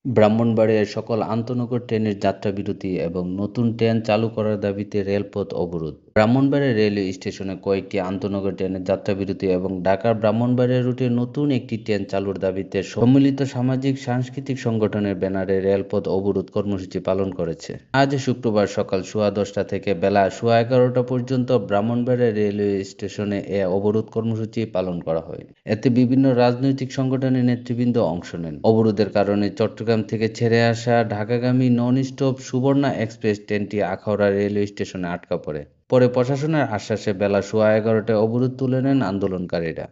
ব্রাহ্মণবাড়িয়ায় সকল আন্তনগর ট্রেনের যাত্রাবিরতি এবং নতুন ট্রেন চালু করার দাবিতে রেলপথ অবরোধ। ব্রাহ্মণবাড়িয়া রেলওয়ে স্টেশনে কয়েকটি আন্তনগর ট্রেনের যাত্রাবিরতি এবং ঢাকার ব্রাহ্মণবাড়িয়া রুটে নতুন একটি ট্রেন চালুর দাবিতে সম্মিলিত সামাজিক সাংস্কৃতিক সংগঠনের ব্যানারে রেলপথ অবরোধ কর্মসূচি পালন করেছে। আজ শুক্রবার সকাল 10:30 থেকে বেলা 11:30 পর্যন্ত ব্রাহ্মণবাড়িয়া রেলওয়ে স্টেশনে এ অবরোধ কর্মসূচি পালন করা হয়। এতে বিভিন্ন রাজনৈতিক সংগঠনের নেতৃবৃন্দ অংশ নেন। অবরোধের কারণে চট্টগ্রাম থেকে ছেড়ে আসা ঢাকাগামী নন-স্টপ সুবর্ণা এক্সপ্রেস ট্রেনটি আখাউড়া রেলওয়ে স্টেশনে আটকা পড়ে। পরে প্রশাসনের আশ্বাসে বেলা 11:15টায় অবরোধ তুলে নেন আন্দোলনকারীরা।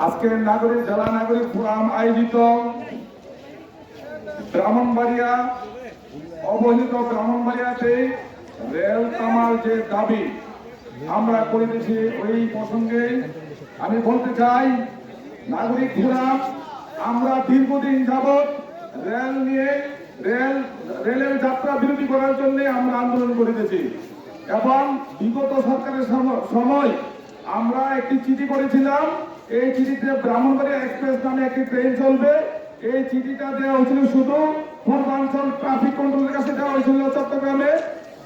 আজকে নাগরিক জেলা নাগরিক ফোরাম আয়োজিত ব্রাহ্মণবাড়িয়া অবহেলিত ব্রাহ্মণবাড়িয়াতে রেল কামার যে দাবি আমরা করিতেছি, ওই প্রসঙ্গে আমি বলতে চাই, নাগরিক ফোরাম আমরা দীর্ঘদিন যাবৎ রেল নিয়ে রেলের যাত্রা বিরতি করার জন্য আমরা আন্দোলন করিতেছি এবং বিগত সরকারের সময় আমরা একটি চিঠি করেছিলাম। এই চিঠিতে ব্রাহ্মণবাড়িয়া এক্সপ্রেস নামে একটি ট্রেন চলবে। এই চিঠিটা দেওয়া হয়েছিল শুধু পূর্বাঞ্চল ট্রাফিক কন্ট্রোলের কাছে দেওয়া হয়েছিল চট্টগ্রামে,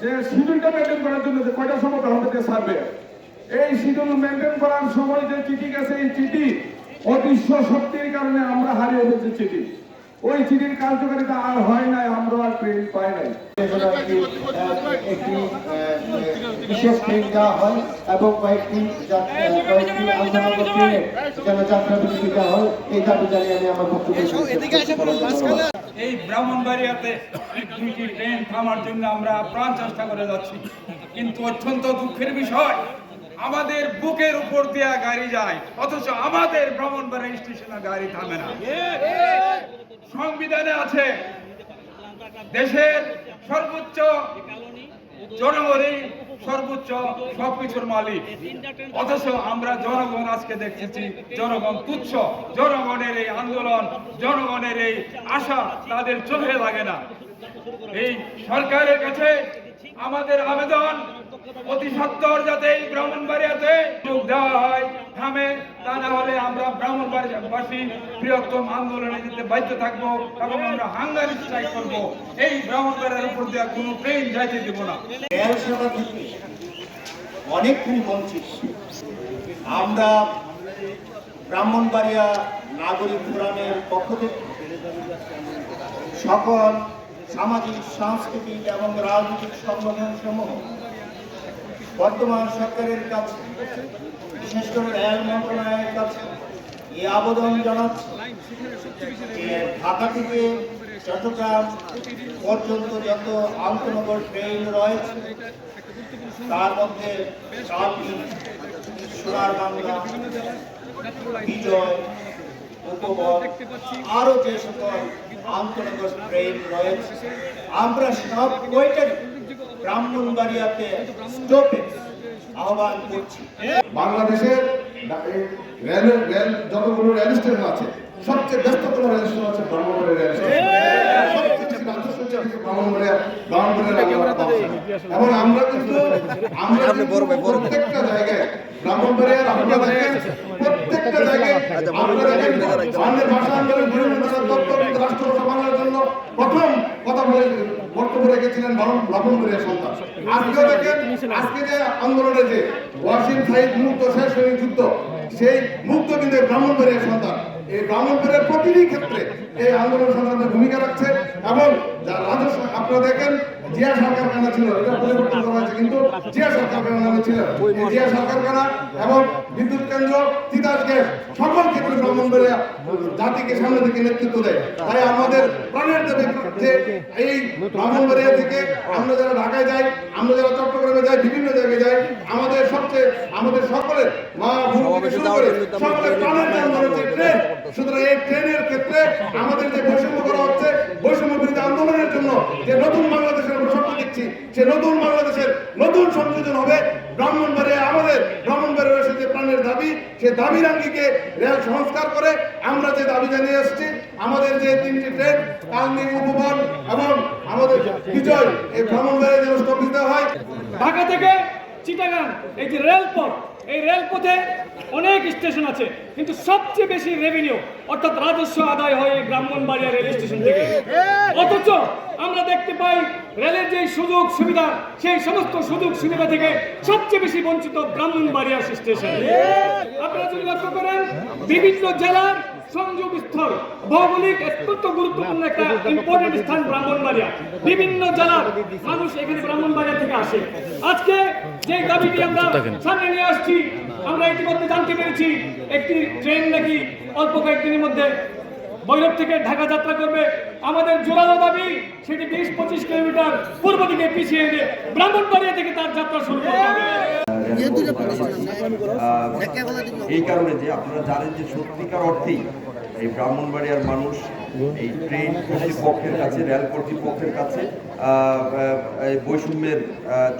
যে শিডিউলটা মেনটেন করার জন্য যে কয়টা সময় আমাদেরকে ছাড়বে। এই শিডিউল মেনটেন করার সময় যে চিঠি গেছে, এই চিঠি অদৃশ্য শক্তির কারণে আমরা হারিয়ে ফেলছি চিঠি। ওই চিঠির কার্যকারিতা আর হয় নাই, আমরা আর ট্রেন পাই নাই। একটি বিশেষ ট্রেন দেওয়া হয় এবং কয়েকটি আন্তনগর ট্রেনের যেন যাত্রা বিরতি দেওয়া হয়, এই দাবি জানিয়ে আমি আমার বক্তব্য। এই ব্রাহ্মণবাড়িয়াতে দুইটি ট্রেন থামার জন্য আমরা প্রাণ চেষ্টা করে যাচ্ছি, কিন্তু অত্যন্ত দুঃখের বিষয়, আমাদের বুকের উপর দেয়া গাড়ি যায়, অথচ আমাদের ব্রাহ্মণবাড়িয়া স্টেশনে গাড়ি থামে না। সংবিধানে আছে দেশের সর্বোচ্চ জনগণই সর্বোচ্চ সবকিছুর মালিক, অথচ আমরা জনগণ আজকে দেখতেছি জনগণ তুচ্ছ। জনগণের এই আন্দোলন, জনগণের এই আশা তাদের চোখে লাগে না। এই সরকারের কাছে আমাদের আবেদন, অতি সত্বর যাতে এই ব্রাহ্মণবাড়িয়াতে যোগ দেওয়া হয়, থামে, তা না হলে আমরা ব্রাহ্মণবাড়িয়াবাসী বৃহত্তম আন্দোলনে যেতে বাধ্য থাকবো এবং আমরা হাঙ্গারি স্ট্রাইক করবো। এই ব্রাহ্মণবাড়িয়ার উপর দিয়ে কোনো ট্রেন যাইতে দেব না। রেল সেবা থেকে অনেকখানি বঞ্চিত। আমরা ব্রাহ্মণবাড়িয়া নাগরিক ফোরামের পক্ষ থেকে সকল সামাজিক সাংস্কৃতিক এবং রাজনৈতিক সংগঠন সমূহ বর্তমান সরকারের কাছে, বিশেষ করে রেল মন্ত্রণালয়ের কাছে এই আবেদন জানাচ্ছি যে ঢাকা থেকে চট্টগ্রাম পর্যন্ত যত আন্তনগর ট্রেন রয়েছে তার মধ্যে কাপ্তাই, সোনার বাংলা, বিজয়, উপবন, আরো যে সকল আন্তনগর ট্রেন রয়েছে আমরা সব কয়টাকে ব্রাহ্মণবাড়িয়াতে স্টপেজ আহ্বান করছি। বাংলাদেশের রেল যতগুলো রেল স্টেশন আছে, সবচেয়ে ব্যস্ততম রেল স্টেশন আছে ব্রাহ্মণবাড়িয়া রেল স্টেশন। এবং আমরা কিন্তু প্রত্যেকটা জায়গায় ব্রাহ্মণবাড়িয়ার প্রত্যেকটা জায়গায় ভাষা আন্দোলন রাষ্ট্রভাষা বাংলার জন্য প্রথম কথা বলে বক্তব্য রেখেছিলেন ব্রাহ্মণবাড়িয়ার সন্তান। আজকেও দেখেন, আজকে যে আন্দোলনে যে ওয়াসিম সাহিদ মুক্ত শেষ হয়ে যুদ্ধ, সেই মুক্ত কিন্তু ব্রাহ্মণবাড়িয়ার সন্তান। এই ব্রাহ্মণবাড়িয়ার প্রতিটি ক্ষেত্রে এই আন্দোলন সংসদের ভূমিকা রাখছে এবং রাজস্ব আপনারা দেখেন জিয়া সরকারখানা ছিল, এটা পরিবর্তন করা হয়েছে, কিন্তু জিয়া সরকারখানা নামে ছিল। জিয়া সরকারখানা এবং বিদ্যুৎ কেন্দ্র, তিতাস গ্যাস, সকল ক্ষেত্রে ব্রাহ্মণবাড়িয়া জাতিকে সামনে থেকে নেতৃত্ব দেয়। তাই আমাদের প্রাণের দাবি যে এই ব্রাহ্মণবাড়িয়া থেকে আমরা যারা ঢাকায় যাই, আমরা যারা চট্টগ্রামে যাই, বিভিন্ন জায়গায় যাই, আমাদের সকলের মা বোন থেকে শুরু করে সকলের প্রাণের দাম হচ্ছে ট্রেন। সুতরাং এই ট্রেনের ক্ষেত্রে আমাদের যে বৈষম্য করা হচ্ছে, বৈষম্য বিরোধী আন্দোলনের জন্য যে নতুন বাংলাদেশের আমরা স্বপ্ন দেখছি, সে নতুন বাংলাদেশের নতুন সংযোজন হবে ব্রাহ্মণবাড়িয়া। আমাদের ব্রাহ্মণবাড়িয়া এসে যে প্রাণের দাবি, সে দাবির আঙ্গিকে রেল সংস্কার করে আমরা যে দাবি জানিয়ে আসছি, আমাদের যে তিনটি ট্রেন কালনী, উপবন এবং আমাদের বিজয় এই ব্রাহ্মণবাড়িয়া যেন স্টপেজ দেওয়া হয়। ঢাকা থেকে চিটাগাং এই যে রেলপথ, এই রেলপথে অনেক স্টেশন আছে, কিন্তু সবচেয়ে বেশি রেভিনিউ অর্থাৎ রাজস্ব আদায় হয় এই ব্রাহ্মণবাড়িয়া রেল স্টেশন থেকে। অথচ আমরা দেখতে পাই রেলের যে সুযোগ সুবিধা, সেই সমস্ত সুযোগ সুবিধা থেকে সবচেয়ে বেশি বঞ্চিত ব্রাহ্মণবাড়িয়া স্টেশন। আপনারা যদি লক্ষ্য করেন, বিভিন্ন জেলার সংযোগ স্থল, ভৌগোলিক অত্যন্ত গুরুত্বপূর্ণ একটা ইম্পর্টেন্ট স্থান ব্রাহ্মণবাড়িয়া। বিভিন্ন জেলার মানুষ এখানে ব্রাহ্মণবাড়িয়া থেকে আসে। আজকে যে দাবিটি আমরা সামনে নিয়ে আসছি, আমরা ইতিমধ্যে জানতে পেরেছি একটি ট্রেন নাকি অল্প কয়েকদিনের মধ্যে ভৈরব থেকে ঢাকা যাত্রা করবে। আমাদের জোরালো দাবি সেটি 20-25 কিলোমিটার পূর্ব দিকে পিছিয়ে এনে ব্রাহ্মণবাড়িয়া থেকে তার যাত্রা শুরু করবে। এই কারণে যে আপনারা জানেন যে সত্যিকার অর্থেই এই ব্রাহ্মণবাড়িয়ার মানুষ এই ট্রেন কর্তৃপক্ষের কাছে, রেল কর্তৃপক্ষের কাছে বৈষম্যের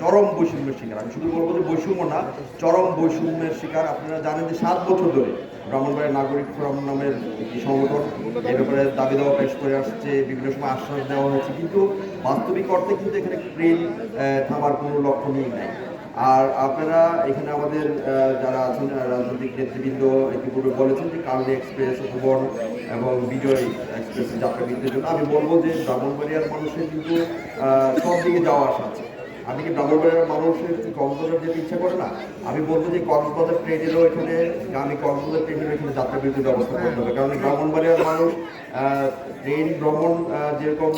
চরম বৈষম্যের শিকার। আমি শুধু বলবো যে বৈষম্য না, চরম বৈষম্যের শিকার। আপনারা জানেন যে 7 বছর ধরে ব্রাহ্মণবাড়িয়া নাগরিক ফোরাম নামের একটি সংগঠন এ ব্যাপারে দাবি দেওয়া পেশ করে আসছে, বিভিন্ন সময় আশ্বাস দেওয়া হয়েছে, কিন্তু বাস্তবিক অর্থে কিন্তু এখানে ট্রেন থামার কোনো লক্ষণই নাই। আর আপনারা এখানে আমাদের যারা আছেন রাজনৈতিক নেতৃবৃন্দ ইতিপূর্বে বলেছেন যে কালনী এক্সপ্রেস, ভুবন এবং বিজয় এক্সপ্রেসের যাত্রাবৃত্তির জন্য আমি বলবো যে ব্রাহ্মণবাড়িয়ার মানুষের কিন্তু সব দিকে যাওয়া আসা আছে। আপনি কি ব্রাহ্মণবাড়িয়ার মানুষের কক্সবাজার যেতে ইচ্ছা করে না? আমি বলবো যে কক্সবাজার ট্রেনেরও এখানে, আমি কক্সবাজার ট্রেনেরও এখানে যাত্রাবৃত্তির ব্যবস্থা করতে হবে, কারণ ব্রাহ্মণবাড়িয়ার মানুষ ট্রেন ভ্রমণ যেরকম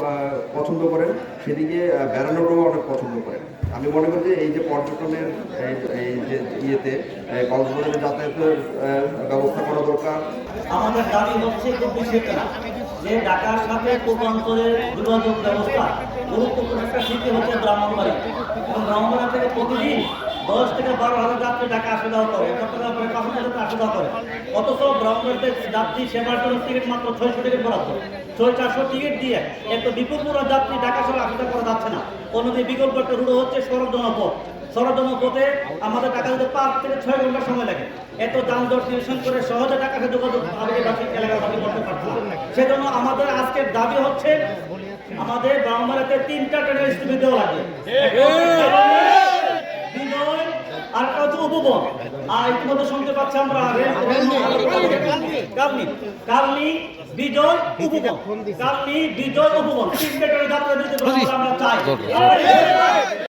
পছন্দ করেন, সেদিকে বেড়ানোটাও অনেক পছন্দ করেন। আমি মনে করি যে এই যে পর্যটনের এই যে ইয়েতে কক্সবাজারে যাতায়াতের ব্যবস্থা করা দরকার। আমাদের দাবি হচ্ছে খুব সেটা যে ঢাকার সাথে পূর্বাঞ্চলের যোগাযোগ ব্যবস্থা গুরুত্বপূর্ণ একটা স্মৃতি হচ্ছে ব্রাহ্মণবাড়িয়া। এবং ব্রাহ্মণবাড়িয়া থেকে প্রতিদিন 10 থেকে 12,000 যাত্রী ঢাকা আসা যাওয়া করে, চট্টগ্রাম করে 5,000 আসা যাওয়া করে। অথচ ব্রাহ্মণবাড়িতে যাত্রী সেবার জন্য টিকিট মাত্র 600 টিকিট বরাদ্দ। 400 টিকিট দিয়ে একটা বিপুল যাত্রী ঢাকা শহরে আসা করা যাচ্ছে না। অন্যদিকে বিকল্প একটা রুট হচ্ছে সড়ক-জনপথ। সড়ক-জনপথে আমাদের ঢাকা যেতে 5 থেকে 6 ঘন্টা সময় লাগে। এত যানজট নিরসন করে সহজে ঢাকাতে যোগাযোগ আদিবাসী এলাকাবাসী করতে পারছে না। সেজন্য আমাদের আজকের দাবি হচ্ছে আমাদের ব্রাহ্মণবাড়িয়াতে 3টা ট্রেনের স্টপেজ দেওয়া লাগবে। বিজয় আর হচ্ছে উপবন। আর ইতিমধ্যে শুনতে পাচ্ছি আমরা কালনী বিজয় উপবন, কালনী বিজয় উপবন 3টা ট্রেনের যাত্রা দিতে আমরা চাই।